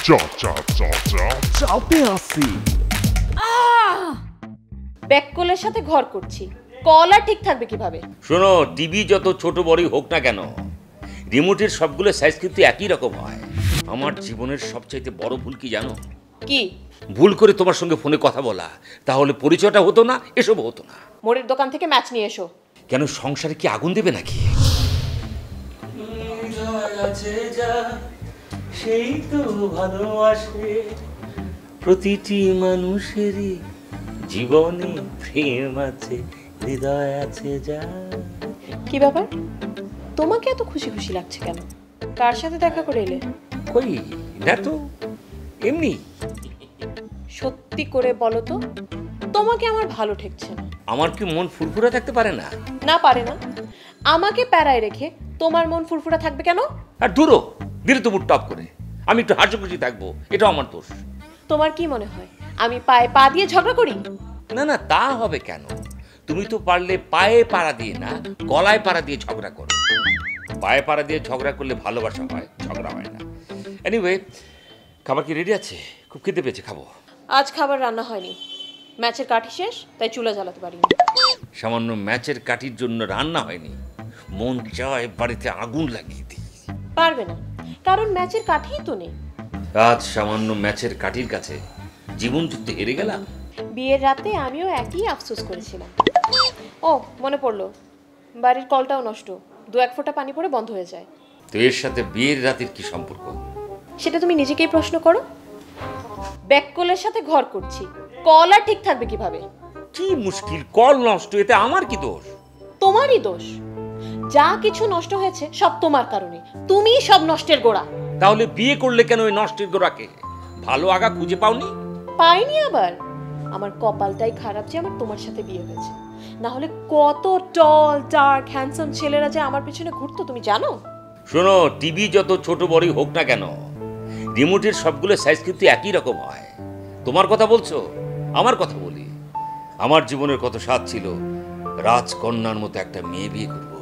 চাপে আসি। ব্যাককলের সাথে ঘর করছি, কল আর ঠিক থাকবে কিভাবে? শোনো, টিভি যত ছোট বড়ই হোক না কেন, রিমোটের সবগুলো সাইজ কিন্তু একই রকম হয়। আমার জীবনের সবচাইতে বড় ভুল কি জানো? কি? ভুল করে তোমার সঙ্গে ফোনে কথা বলা। তাহলে পরিচয়টা হতো না, এসব হতো না। মোড়ের দোকান থেকে ম্যাচ নিয়ে এসো। কেন, সংসারে কি আগুন দেবে নাকি? সেই তো ভালোবাসে প্রতিটি মানুষেরই জীবনে প্রেম আছে, হৃদয় আছে যা। কি ব্যাপার, তোমাকে এত খুশি খুশি লাগছে কেন? কার সাথে দেখা করে এলে? কই না তো, এমনি। সত্যি করে বলো তো, তোমাকে আমার ভালো ঠেকছে না। আমার কি মন ফুরফুরা থাকতে পারে না? না, পারে না। আমাকে প্যারায় রেখে তোমার মন ফুরফুরা থাকবে কেন? আর দূরও দিলে তো মুড টপ করে। আমি একটু হাসি খুশি থাকবো, এটাও আমার দোষ। তোমার কি মনে হয় আমি পায়ে পা দিয়ে ঝগড়া করি? না না, তা হবে কেন? তুমি তো পারলে পায়ে পাড়া দিয়ে না, গলায় পাড়া দিয়ে ঝগড়া করো। পায়ে পাড়া দিয়ে ঝগড়া করলে ভালোবাসা হয়, ঝগড়া হয় না। এনিওয়ে, খাবার কি রেডি আছে? খুব খেতে পেয়েছে, খাবো। আজ খাবার রান্না হয়নি, ম্যাচের কাঠি শেষ, তাই চুলা জ্বালাতে পারিনি। সামান্য ম্যাচের কাঠির জন্য রান্না হয়নি? মন চায় বাড়িতে আগুন লাগিয়ে দিই। পারবে না, কারণ ম্যাচের কাঠিই তো নেই। আজ সামান্য ম্যাচের কাঠির কাছে জীবন যুদ্ধে হেরে গেলাম। বিয়ের রাতে আমিও একই আফসোস করেছিলাম। ও মনে পড়লো, বাড়ির কলটাও নষ্ট, 2-1 ফোঁটা পানি পড়ে বন্ধ হয়ে যায়। তো এর সাথে বিয়ের রাতের কি সম্পর্ক? সেটা তুমি নিজেকেই প্রশ্ন করো। ব্যাককলের সাথে ঘর করছি, কল আর ঠিক থাকবে কিভাবে? কি মুশকিল, কল নষ্ট, এতে আমার কি দোষ? তোমারই দোষ। যা কিছু নষ্ট হয়েছে সব তোমার কারণে, তুমিই সব নষ্টের গোড়া। তাহলে বিয়ে করলে কেন ওই নষ্টের গোড়াকে? ভালো আগা খুঁজে পাওনি? পাইনি আবার। আমার কপালটাই খারাপ যে আমার তোমার সাথে বিয়ে হয়েছে, না হলে কত টল ডার্ক হ্যান্ডসাম ছেলেরা যে আমার পিছনে ঘুরতো তুমি জানো? শোনো, টিভি যত ছোট বড়ই হোক না কেন, রিমোটের সবগুলো সাইজ কিন্তু একই রকম হয়। তোমার কথা বলছো, আমার কথা বলি। আমার জীবনের কত স্বাদ ছিল রাজকন্যার মতো একটা মেয়ে বিয়ে করবো।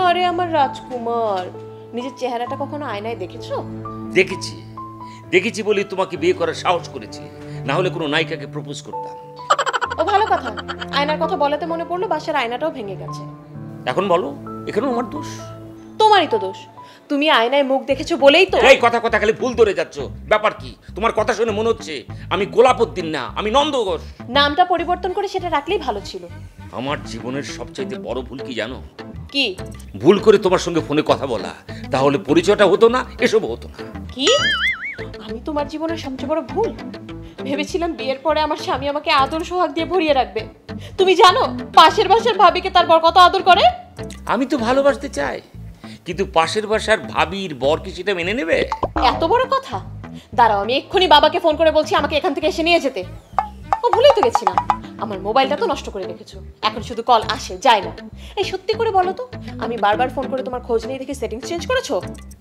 আরে আমার রাজকুমার, নিজের চেহারাটা কখনো আয়নায় দেখেছো? দেখেছি, দেখেছি বলি তোমাকে বিয়ে করার সাহস করেছি, না হলে কোনো নায়িকাকে প্রপোজ করতাম। ও ভালো কথা, আয়নার কথা বলাতে মনে পড়লো বাসার আয়নাটাও ভেঙে গেছে। এখন বলো, এখানেও আমার দোষ? তোমারই তো দোষ, তুমি আয়নায় মুখ দেখেছো বলেই তো। এই কথা কথা খালি ভুল ধরে যাচ্ছ। ব্যাপার কি? তোমার কথা শুনে মনে হচ্ছে আমি গোলাপউদ্দিন না, আমি নন্দ ঘোষ। নামটা পরিবর্তন করে সেটা রাখলেই ভালো ছিল। আমার জীবনের সবচাইতে বড় ভুল কি জানো? কি? ভুল করে তোমার সঙ্গে ফোনে কথা বলা। তাহলে পরিচয়টা হতো না, এসব হতো না। কি? আমি তোমার জীবনের সবচেয়ে বড় ভুল? ভেবেছিলাম বিয়ের পরে আমার স্বামী আমাকে আদর সোহাগ দিয়ে ভরিয়ে রাখবে। তুমি জানো পাশের বাসার ভাবিকে তার বর কত আদর করে? আমি তো ভালোবাসতে চাই, কিন্তু পাশের বাসার ভাবির বর কি সেটা মেনে নেবে? এত বড় কথা? দাঁড়াও, আমি এক্ষুনি বাবাকে ফোন করে বলছি আমাকে এখান থেকে এসে নিয়ে যেতে। ও ভুলেই তো গেছিলাম, আমার মোবাইলটা তো নষ্ট করে রেখেছো, এখন শুধু কল আসে যায় না। এই সত্যি করে বলো তো, আমি বারবার ফোন করে তোমার খোঁজ নিয়ে দেখে সেটিংস চেঞ্জ করেছো?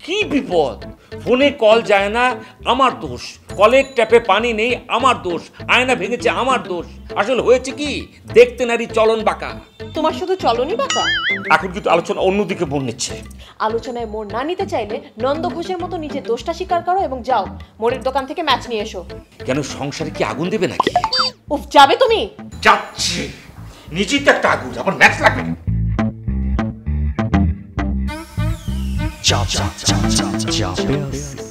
কি বিপদ! ফোনে কল যায় না, আমার দোষ। কলের ট্যাপে পানি নেই, আমার দোষ। আয়না ভেঙেছে, আমার দোষ। আসলে হয়েছে কি, দেখতে নারী চলন বাঁকা। তোমার শুধু চলনই বাঁকা? এখন কিন্তু আলোচনা অন্যদিকে মোড় নিচ্ছে। আলোচনায় মোড় না নিতে চাইলে নন্দ ঘোষের মতো নিজের দোষটা স্বীকার করো এবং যাও মোড়ের দোকান থেকে ম্যাচ নিয়ে এসো। কেন, সংসারে কি আগুন দেবে নাকি? উফ, যাবে তুমি? যাচ্ছি, নিজেই তো একটা আগুন, আবার ম্যাচ লাগবে। চাপে আসি।